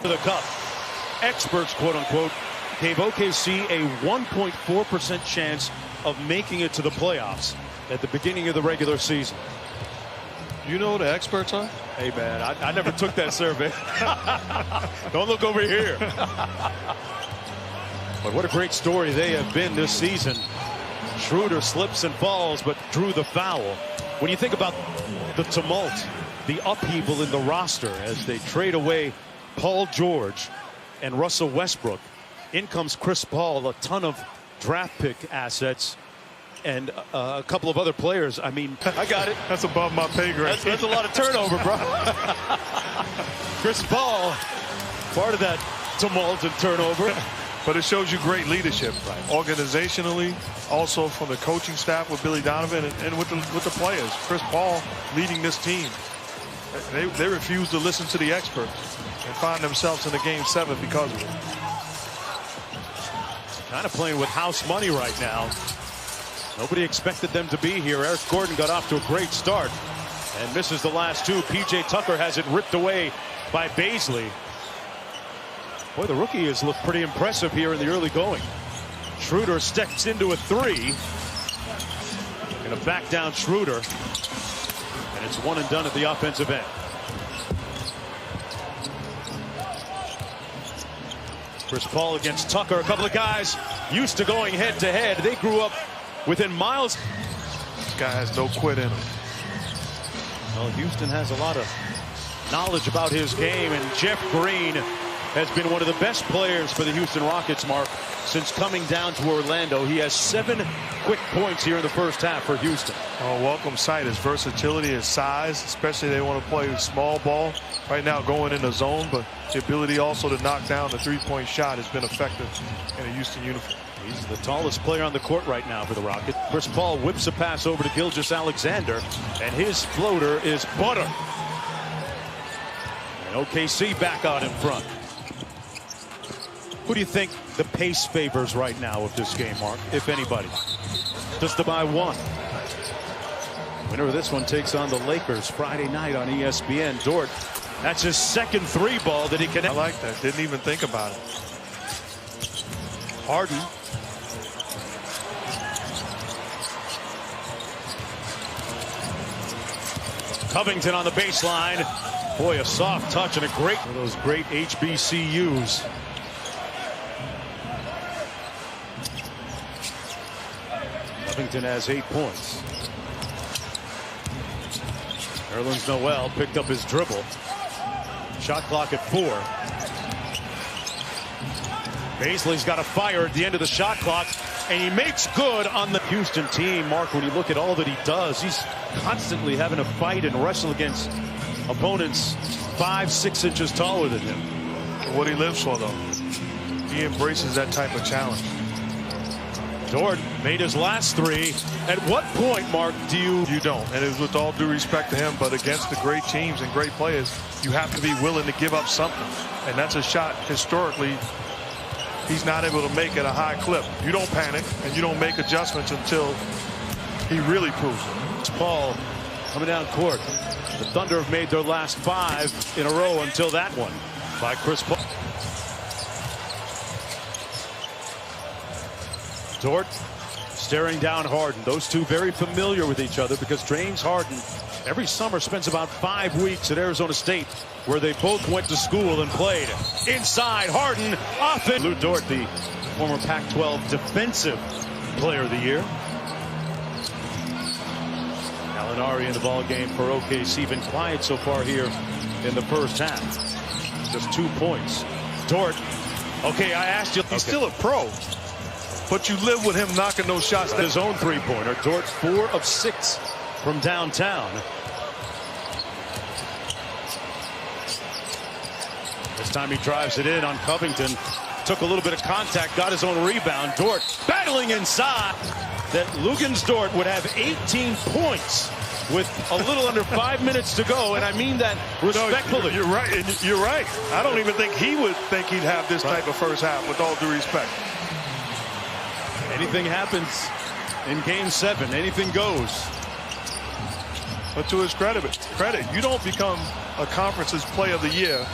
For the cup, experts, quote unquote, gave OKC a 1.4% chance of making it to the playoffs at the beginning of the regular season. You know who the experts are? Hey man, I never took that survey. Don't look over here. But what a great story they have been this season. Schroeder slips and falls, but drew the foul. When you think about the tumult, the upheaval in the roster as they trade away Paul George and Russell Westbrook, in comes Chris Paul, a ton of draft pick assets, and a couple of other players. I mean, I got it. That's above my pay grade. That's a lot of turnover, bro. Chris Paul, part of that tumult and turnover. But it shows you great leadership, right? Organizationally, also from the coaching staff with Billy Donovan and with the players. Chris Paul leading this team. They refuse to listen to the experts and find themselves in the game 7 because of it. Kind of playing with house money right now. Nobody expected them to be here. Eric Gordon got off to a great start and misses the last two. PJ Tucker has it ripped away by Baisley. Boy, the rookie has looked pretty impressive here in the early going. Schroeder steps into a three. Going to back down Schroeder. And it's one and done at the offensive end. Chris Paul against Tucker. A couple of guys used to going head to head. They grew up within miles. This guy has no quit in him. Well, Houston has a lot of knowledge about his game, and Jeff Green has been one of the best players for the Houston Rockets, Mark, since coming down to Orlando. He has 7 quick points here in the first half for Houston. Oh, welcome sight. His versatility, his size, especially they want to play small ball. Right now going in the zone, but the ability also to knock down the three-point shot has been effective in a Houston uniform. He's the tallest player on the court right now for the Rockets. Chris Paul whips a pass over to Gilgeous-Alexander, and his floater is butter. And OKC back out in front. Who do you think the pace favors right now of this game, Mark, if anybody? Just to buy one. Winner of this one takes on the Lakers Friday night on ESPN. Dort, that's his second three ball that he can. I like that. Didn't even think about it. Harden. Covington on the baseline. Boy, a soft touch and a great, one of those great HBCUs. Covington has 8 points. Nerlens Noel picked up his dribble. Shot clock at 4. Baisley's got a fire at the end of the shot clock, and he makes good on the Houston team. Mark, when you look at all that he does, he's constantly having to fight and wrestle against opponents 5-6 inches taller than him. What he lives for, though. He embraces that type of challenge. Dort made his last 3. At what point, Mark, do you... You don't. And it was with all due respect to him, but against the great teams and great players, you have to be willing to give up something. And that's a shot, historically, he's not able to make at a high clip. You don't panic, and you don't make adjustments until he really proves it. It's Paul coming down court. The Thunder have made their last 5 in a row until that one by Chris Paul. Dort staring down Harden. Those two very familiar with each other because James Harden every summer spends about 5 weeks at Arizona State, where they both went to school and played. Inside, Harden off it. Lou Dort, the former Pac-12 Defensive Player of the Year. Gallinari in the ball game for OKC. Been quiet so far here in the first half. Just 2 points. Dort. Okay, I asked you. He's still a pro. But you live with him knocking those shots. His own three-pointer. Dort 4 of 6 from downtown. This time he drives it in on Covington. Took a little bit of contact, got his own rebound. Dort battling inside. That Luguentz Dort would have 18 points with a little under 5 minutes to go, and I mean that respectfully. No, you're right. You're right. I don't even think he would think he'd have this type of first half, with all due respect. Anything happens in Game 7. Anything goes. But to his credit, you don't become a conference's Player of the Year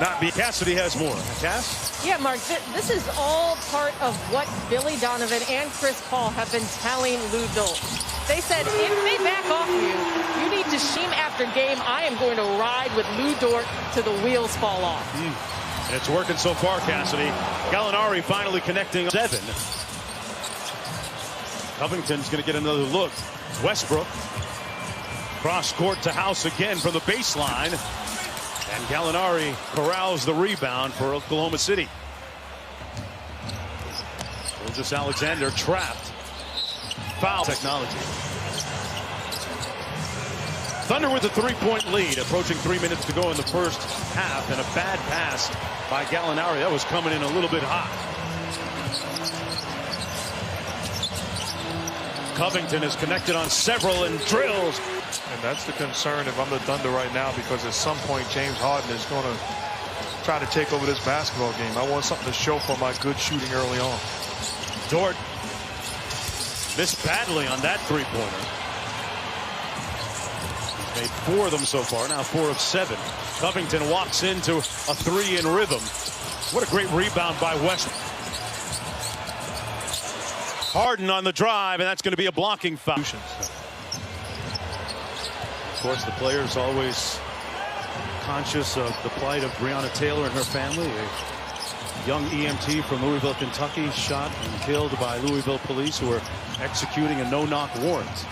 not be. Cassidy has more. Cass? Yeah, Mark, this is all part of what Billy Donovan and Chris Paul have been telling Lou Dort. They said, if they back off you need to sheen after game. I am going to ride with Lou Dort till the wheels fall off. And it's working so far, Cassidy. Gallinari finally connecting 7. Covington's going to get another look. Westbrook. Cross court to House again from the baseline. And Gallinari corrals the rebound for Oklahoma City. Gilgeous-Alexander trapped. Foul technology. Thunder with a 3-point lead, approaching 3 minutes to go in the first half, and a bad pass by Gallinari. That was coming in a little bit hot. Covington is connected on several and drills. And that's the concern if I'm the Thunder right now, because at some point James Harden is going to try to take over this basketball game. I want something to show for my good shooting early on. Dort missed badly on that three-pointer. He's made 4 of them so far, now 4 of 7. Covington walks into a 3 in rhythm. What a great rebound by Westbrook. Harden on the drive, and that's going to be a blocking foul. Of course, the players always conscious of the plight of Breonna Taylor and her family. A young EMT from Louisville, Kentucky, shot and killed by Louisville police who are executing a no-knock warrant.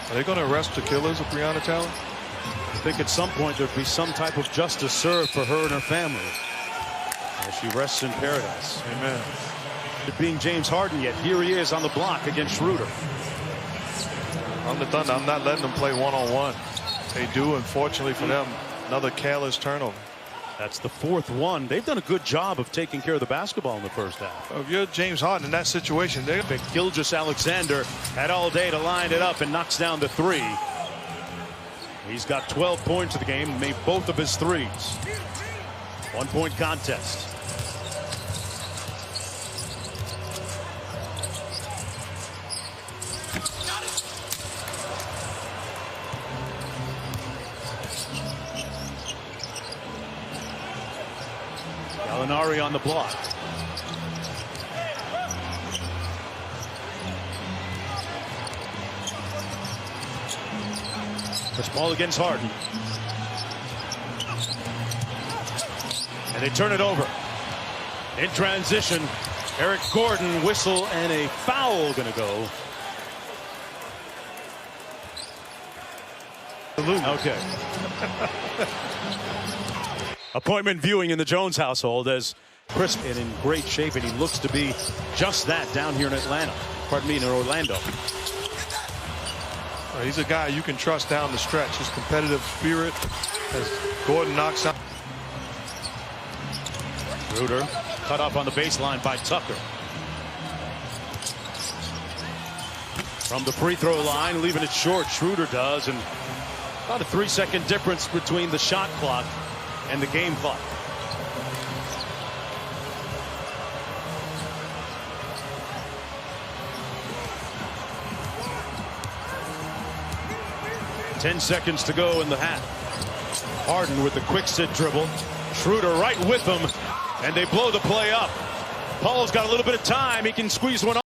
Are they going to arrest the killers of Breonna Taylor? I think at some point there'd be some type of justice served for her and her family as she rests in paradise. Amen. It being James Harden yet, here he is on the block against Schroeder. I'm the Thunder. I'm not letting them play one-on-one. They do, unfortunately for them, another careless turnover. That's the 4th one. They've done a good job of taking care of the basketball in the first half. If you're James Harden in that situation, they're Gilgeous-Alexander had all day to line it up and knocks down the 3. He's got 12 points of the game, made both of his 3s. 1-point contest. Gallinari on the block. Chris Paul against Harden. And they turn it over. In transition, Eric Gordon, whistle, and a foul going to go. Okay. Appointment viewing in the Jones household as Chris is in great shape, and he looks to be just that down here in Atlanta. Pardon me, in Orlando. He's a guy you can trust down the stretch. His competitive spirit as Gordon knocks out. Schroeder cut off on the baseline by Tucker. From the free throw line, leaving it short, Schroeder does, and about a 3-second difference between the shot clock and the game clock. Ten seconds to go in the half. Harden with the quick sit dribble. Schroeder right with him, and they blow the play up. Paul's got a little bit of time. He can squeeze one